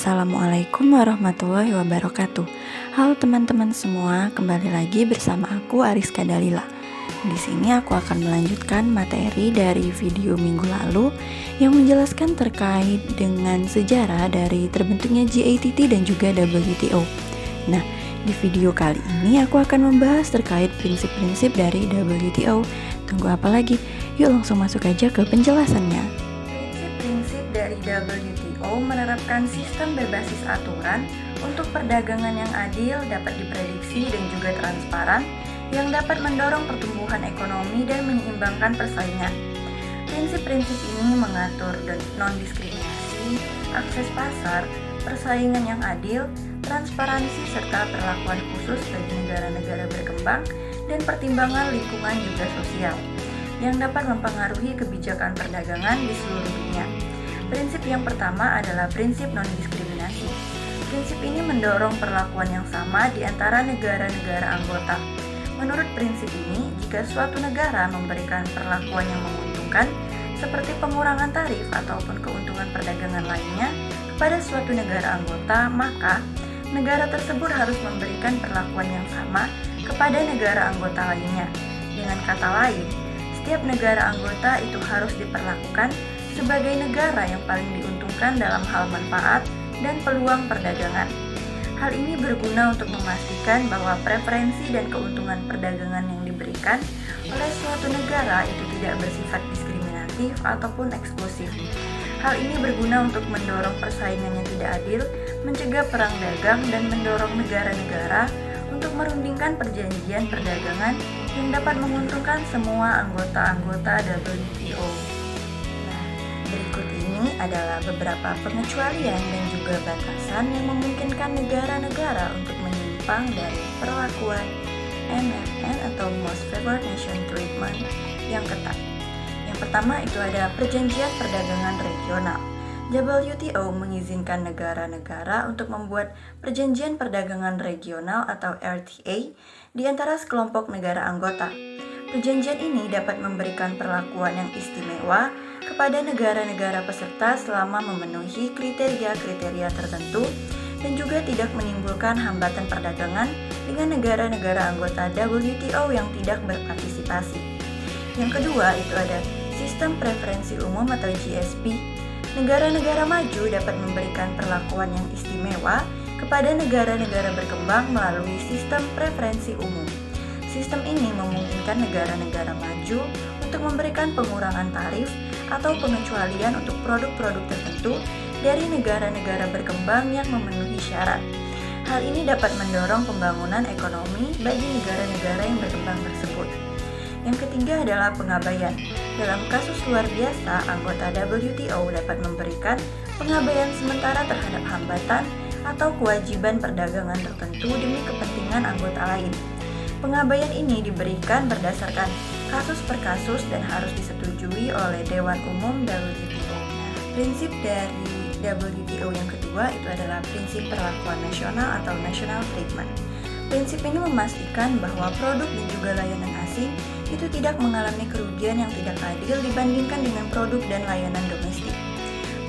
Assalamualaikum warahmatullahi wabarakatuh. Halo teman-teman semua, kembali lagi bersama aku Ariska Dalila. Di sini aku akan melanjutkan materi dari video minggu lalu yang menjelaskan terkait dengan sejarah dari terbentuknya GATT dan juga WTO. Nah, di video kali ini aku akan membahas terkait prinsip-prinsip dari WTO. Tunggu apa lagi? Yuk langsung masuk aja ke penjelasannya. Prinsip-prinsip dari WTO menerapkan sistem berbasis aturan untuk perdagangan yang adil, dapat diprediksi dan juga transparan, yang dapat mendorong pertumbuhan ekonomi dan menyeimbangkan persaingan. Prinsip-prinsip ini mengatur non-diskriminasi, akses pasar, persaingan yang adil, transparansi serta perlakuan khusus bagi negara-negara berkembang, dan pertimbangan lingkungan juga sosial, yang dapat mempengaruhi kebijakan perdagangan di seluruh dunia. Prinsip yang pertama adalah prinsip non-diskriminasi. Prinsip ini mendorong perlakuan yang sama di antara negara-negara anggota. Menurut prinsip ini, jika suatu negara memberikan perlakuan yang menguntungkan, seperti pengurangan tarif ataupun keuntungan perdagangan lainnya kepada suatu negara anggota, maka negara tersebut harus memberikan perlakuan yang sama kepada negara anggota lainnya. Dengan kata lain, setiap negara anggota itu harus diperlakukan sebagai negara yang paling diuntungkan dalam hal manfaat dan peluang perdagangan. Hal ini berguna untuk memastikan bahwa preferensi dan keuntungan perdagangan yang diberikan oleh suatu negara itu tidak bersifat diskriminatif ataupun eksklusif. Hal ini berguna untuk mendorong persaingan yang tidak adil, mencegah perang dagang, dan mendorong negara-negara untuk merundingkan perjanjian perdagangan yang dapat menguntungkan semua anggota-anggota WTO. Nah, berikut ini adalah beberapa pengecualian dan juga batasan yang memungkinkan negara-negara untuk menyimpang dari perlakuan MFN atau Most Favored Nation Treatment yang ketat. Yang pertama itu ada Perjanjian Perdagangan Regional. WTO mengizinkan negara-negara untuk membuat perjanjian perdagangan regional atau RTA di antara sekelompok negara anggota. Perjanjian ini dapat memberikan perlakuan yang istimewa kepada negara-negara peserta selama memenuhi kriteria-kriteria tertentu dan juga tidak menimbulkan hambatan perdagangan dengan negara-negara anggota WTO yang tidak berpartisipasi. Yang kedua itu ada Sistem Preferensi Umum atau GSP. Negara-negara maju dapat memberikan perlakuan yang istimewa kepada negara-negara berkembang melalui sistem preferensi umum. Sistem ini memungkinkan negara-negara maju untuk memberikan pengurangan tarif atau pengecualian untuk produk-produk tertentu dari negara-negara berkembang yang memenuhi syarat. Hal ini dapat mendorong pembangunan ekonomi bagi negara-negara yang berkembang tersebut. Yang ketiga adalah pengabaian. Dalam kasus luar biasa, anggota WTO dapat memberikan pengabaian sementara terhadap hambatan atau kewajiban perdagangan tertentu demi kepentingan anggota lain. Pengabaian ini diberikan berdasarkan kasus per kasus dan harus disetujui oleh Dewan Umum WTO. Prinsip dari WTO yang kedua itu adalah prinsip perlakuan nasional atau national treatment. Prinsip ini memastikan bahwa produk dan juga layanan asing itu tidak mengalami kerugian yang tidak adil dibandingkan dengan produk dan layanan domestik.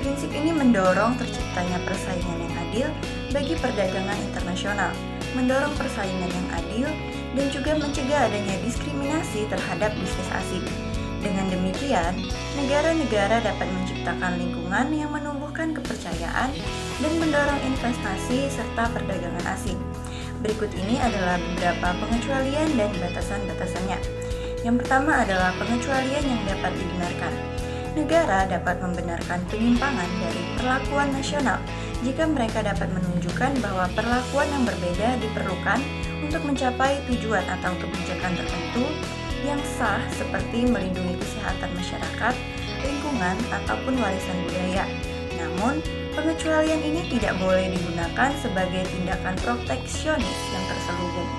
Prinsip ini mendorong terciptanya persaingan yang adil bagi perdagangan internasional, mendorong persaingan yang adil, dan juga mencegah adanya diskriminasi terhadap bisnis asing. Dengan demikian, negara-negara dapat menciptakan lingkungan yang menumbuhkan kepercayaan dan mendorong investasi serta perdagangan asing. Berikut ini adalah beberapa pengecualian dan batasan-batasannya. Yang pertama adalah pengecualian yang dapat dibenarkan. Negara dapat membenarkan penyimpangan dari perlakuan nasional jika mereka dapat menunjukkan bahwa perlakuan yang berbeda diperlukan untuk mencapai tujuan atau kebijakan tertentu yang sah seperti melindungi kesehatan masyarakat, lingkungan, ataupun warisan budaya. Namun, pengecualian ini tidak boleh digunakan sebagai tindakan proteksionis yang terselubung.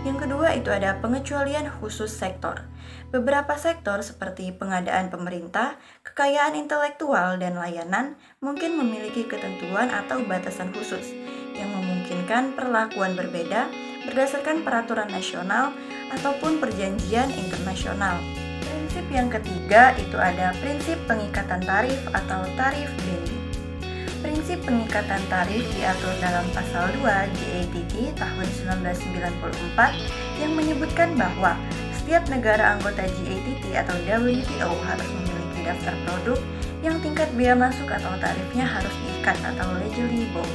Yang kedua itu ada pengecualian khusus sektor. Beberapa sektor seperti pengadaan pemerintah, kekayaan intelektual, dan layanan mungkin memiliki ketentuan atau batasan khusus yang memungkinkan perlakuan berbeda berdasarkan peraturan nasional ataupun perjanjian internasional. Prinsip yang ketiga itu ada prinsip pengikatan tarif atau tarif binding. Prinsip pengikatan tarif diatur dalam Pasal 2 GATT tahun 1994 yang menyebutkan bahwa setiap negara anggota GATT atau WTO harus memiliki daftar produk yang tingkat bea masuk atau tarifnya harus diikat atau legally bound.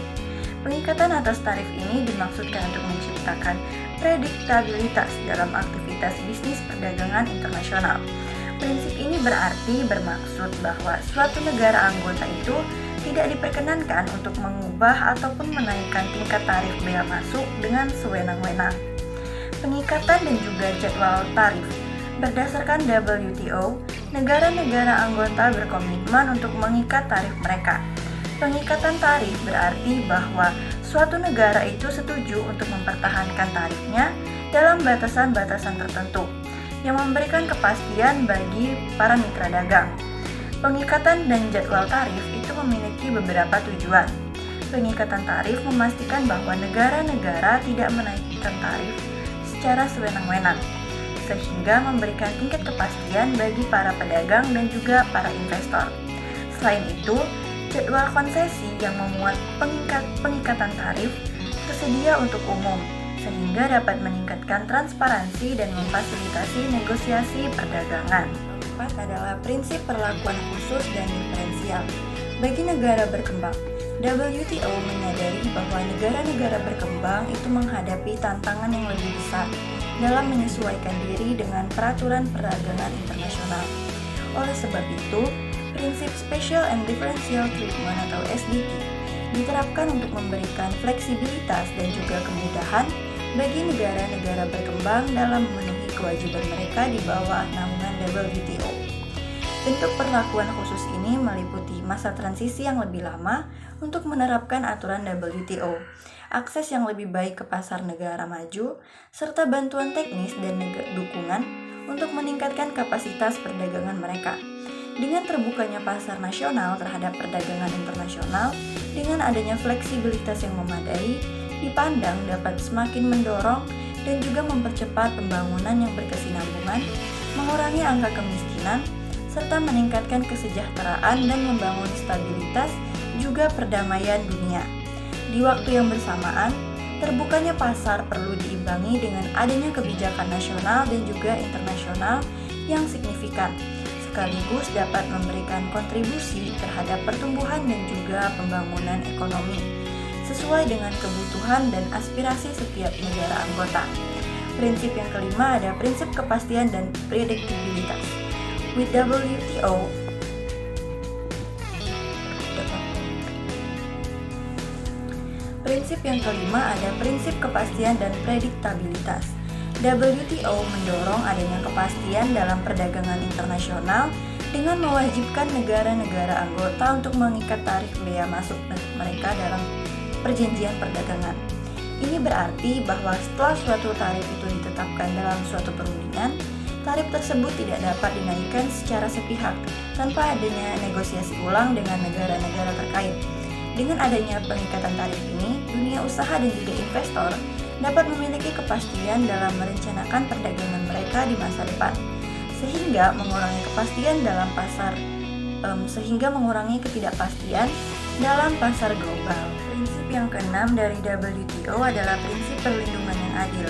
Pengikatan atas tarif ini dimaksudkan untuk menciptakan prediktabilitas dalam aktivitas bisnis perdagangan internasional. Prinsip ini bermaksud bahwa suatu negara anggota itu tidak diperkenankan untuk mengubah ataupun menaikkan tingkat tarif bea masuk dengan sewenang-wenang. Pengikatan dan juga jadwal tarif. Berdasarkan WTO, negara-negara anggota berkomitmen untuk mengikat tarif mereka. Pengikatan tarif berarti bahwa suatu negara itu setuju untuk mempertahankan tarifnya dalam batasan-batasan tertentu yang memberikan kepastian bagi para mitra dagang. Pengikatan dan jadwal tarif itu memiliki beberapa tujuan. Pengikatan tarif memastikan bahwa negara-negara tidak menaikkan tarif secara sewenang-wenang, sehingga memberikan tingkat kepastian bagi para pedagang dan juga para investor. Selain itu, jadwal konsesi yang memuat pengikatan tarif tersedia untuk umum, sehingga dapat meningkatkan transparansi dan memfasilitasi negosiasi perdagangan. Keempat adalah prinsip perlakuan khusus dan diferensial. Bagi negara berkembang, WTO menyadari bahwa negara-negara berkembang itu menghadapi tantangan yang lebih besar dalam menyesuaikan diri dengan peraturan perdagangan internasional. Oleh sebab itu, prinsip Special and Differential Treatment atau SDT diterapkan untuk memberikan fleksibilitas dan juga kemudahan bagi negara-negara berkembang dalam memenuhi kewajiban mereka di bawah naungan WTO. Bentuk perlakuan khusus ini meliputi masa transisi yang lebih lama untuk menerapkan aturan WTO, akses yang lebih baik ke pasar negara maju, serta bantuan teknis dan dukungan untuk meningkatkan kapasitas perdagangan mereka. Dengan terbukanya pasar nasional terhadap perdagangan internasional, dengan adanya fleksibilitas yang memadai, dipandang dapat semakin mendorong dan juga mempercepat pembangunan yang berkesinambungan, mengurangi angka kemiskinan, serta meningkatkan kesejahteraan dan membangun stabilitas juga perdamaian dunia. Di waktu yang bersamaan, terbukanya pasar perlu diimbangi dengan adanya kebijakan nasional dan juga internasional yang signifikan, sekaligus dapat memberikan kontribusi terhadap pertumbuhan dan juga pembangunan ekonomi, sesuai dengan kebutuhan dan aspirasi setiap negara anggota. Prinsip yang kelima ada prinsip kepastian dan predictabilitas. With WTO, prinsip yang kelima ada prinsip kepastian dan prediktabilitas. WTO mendorong adanya kepastian dalam perdagangan internasional dengan mewajibkan negara-negara anggota untuk mengikat tarif bea masuk mereka dalam perjanjian perdagangan. Ini berarti bahwa setelah suatu tarif itu ditetapkan dalam suatu perundingan, tarif tersebut tidak dapat dinaikkan secara sepihak tanpa adanya negosiasi ulang dengan negara-negara terkait. Dengan adanya pengikatan tarif ini, dunia usaha dan juga investor dapat memiliki kepastian dalam merencanakan perdagangan mereka di masa depan, sehingga mengurangi ketidakpastian dalam pasar global. Prinsip yang keenam dari WTO adalah prinsip perlindungan yang adil.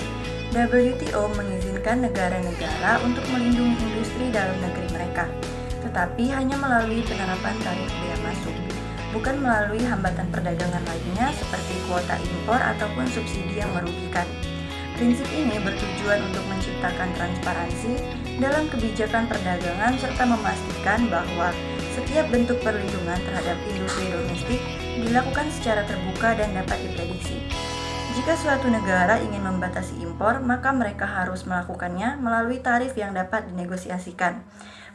WTO mengizinkan negara-negara untuk melindungi industri dalam negeri mereka, tetapi hanya melalui penerapan tarif bea masuk, bukan melalui hambatan perdagangan lainnya seperti kuota impor ataupun subsidi yang merugikan. Prinsip ini bertujuan untuk menciptakan transparansi dalam kebijakan perdagangan serta memastikan bahwa setiap bentuk perlindungan terhadap industri domestik dilakukan secara terbuka dan dapat diprediksi. Jika suatu negara ingin membatasi impor, maka mereka harus melakukannya melalui tarif yang dapat dinegosiasikan,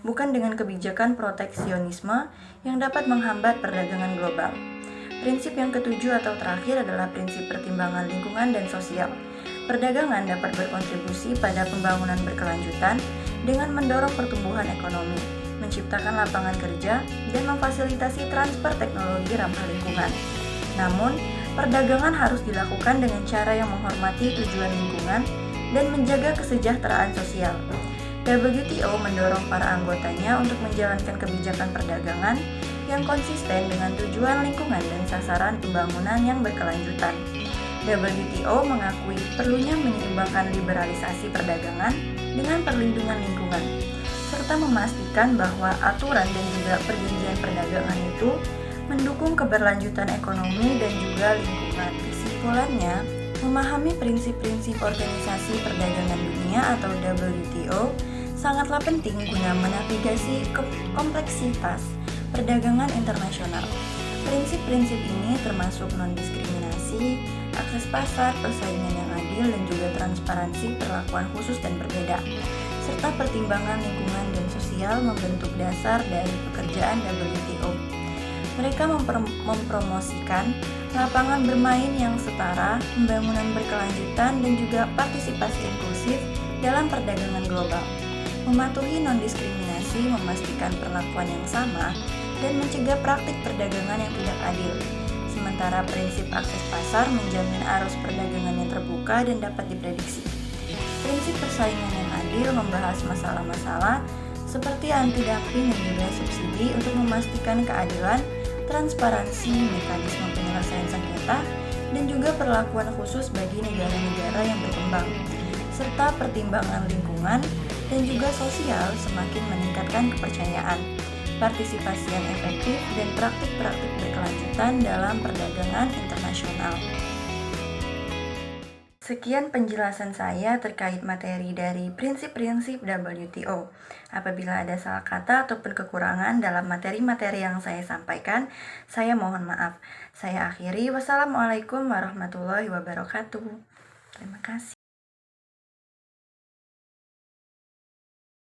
bukan dengan kebijakan proteksionisme yang dapat menghambat perdagangan global. Prinsip yang ketujuh atau terakhir adalah prinsip pertimbangan lingkungan dan sosial. Perdagangan dapat berkontribusi pada pembangunan berkelanjutan dengan mendorong pertumbuhan ekonomi, menciptakan lapangan kerja, dan memfasilitasi transfer teknologi ramah lingkungan. Namun, perdagangan harus dilakukan dengan cara yang menghormati tujuan lingkungan dan menjaga kesejahteraan sosial. WTO mendorong para anggotanya untuk menjalankan kebijakan perdagangan yang konsisten dengan tujuan lingkungan dan sasaran pembangunan yang berkelanjutan. WTO mengakui perlunya menyeimbangkan liberalisasi perdagangan dengan perlindungan lingkungan, serta memastikan bahwa aturan dan juga perjanjian perdagangan itu mendukung keberlanjutan ekonomi dan juga lingkungan. Kesimpulannya, memahami prinsip-prinsip Organisasi Perdagangan Dunia atau WTO sangatlah penting guna menavigasi kompleksitas perdagangan internasional. Prinsip-prinsip ini termasuk non-diskriminasi, akses pasar, persaingan yang adil, dan juga transparansi perlakuan khusus dan berbeda, serta pertimbangan lingkungan dan sosial membentuk dasar dari pekerjaan WTO. Mereka mempromosikan lapangan bermain yang setara, pembangunan berkelanjutan, dan juga partisipasi inklusif dalam perdagangan global. Mematuhi non-diskriminasi, memastikan perlakuan yang sama, dan mencegah praktik perdagangan yang tidak adil. Sementara prinsip akses pasar menjamin arus perdagangan yang terbuka dan dapat diprediksi. Prinsip persaingan yang adil membahas masalah-masalah seperti anti-dumping dan juga subsidi untuk memastikan keadilan, transparansi, mekanisme penyelesaian sengketa, dan juga perlakuan khusus bagi negara-negara yang berkembang, serta pertimbangan lingkungan dan juga sosial semakin meningkatkan kepercayaan, partisipasi yang efektif, dan praktik-praktik berkelanjutan dalam perdagangan internasional. Sekian penjelasan saya terkait materi dari prinsip-prinsip WTO. Apabila ada salah kata ataupun kekurangan dalam materi-materi yang saya sampaikan, saya mohon maaf. Saya akhiri. Wassalamualaikum warahmatullahi wabarakatuh. Terima kasih.